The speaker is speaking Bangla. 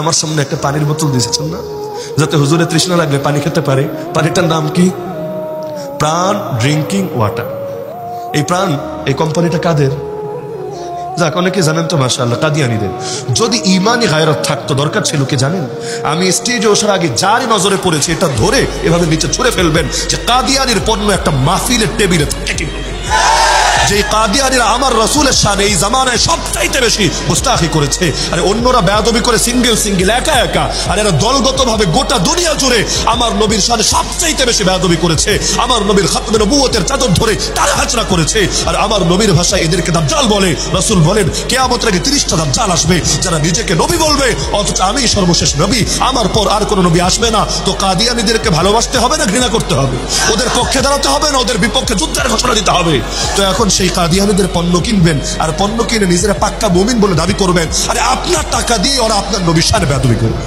আমার সামনে একটা পানির বোতল দিয়েছেন না, যাতে হুজুরে তৃষ্ণা লাগলে পানি খেতে পারে। পানিটার নাম কি? প্রাণ ড্রিঙ্কিং ওয়াটার। এই প্রাণ, এই কোম্পানিটা কাদের? যাক, অনেকে জানেন তো মাশাআল্লাহ, কাদিয়ানীদের। যদি ইমানি গায়রত থাকতো, দরকার ছিল কি জানেন? আমি স্টেজে ওঠার আগে যারই নজরে পড়েছে এটা ধরে এভাবে নিচে ছুঁড়ে ফেলবেন যে কাদিয়ানির পণ্য একটা মাহফিলের টেবিলে থাকে কিনা। যে কাদিয়ানীরা আমার রাসূলের শানে এই জামানায় সবচাইতে বেশি গুস্তাখি করেছে। আরে অন্যরা বেয়াদবি করে সিঙ্গেল একা একা, আর এরা দলগতভাবে গোটা দুনিয়া জুড়ে আমার নবীর শানে সবচাইতে বেশি বেয়াদবি করেছে। আমার নবীর খাতমে নবুয়তের চাদর ধরে তারা হাজরা করেছে। আর আমার নবীর ভাষায় এদেরকে দাজ্জাল বলে। রাসূল বলেন কিয়ামতের আগে 30টা দাজ্জাল আসবে যারা নিজেকে নবী বলবে, অথচ আমি সর্বশেষ নবী, আমার পর আর কোনো নবী আসবে না। তো কাদিয়ানীদেরকে ভালোবাসতে হবে না ঘৃণা করতে হবে? ওদের পক্ষে দাঁড়াতে হবে না ওদের বিপক্ষে যুদ্ধের ঘোষণা দিতে হবে? তো এখন সেই কাদিয়ানীদের পণ্য কিনবেন, আর পণ্য কিনে নিজেরা পাক্কা মুমিন বলে দাবি করবেন। আরে আপনার টাকা দিয়ে ওরা আপনার নবীর শানে বেয়াদবি করবে।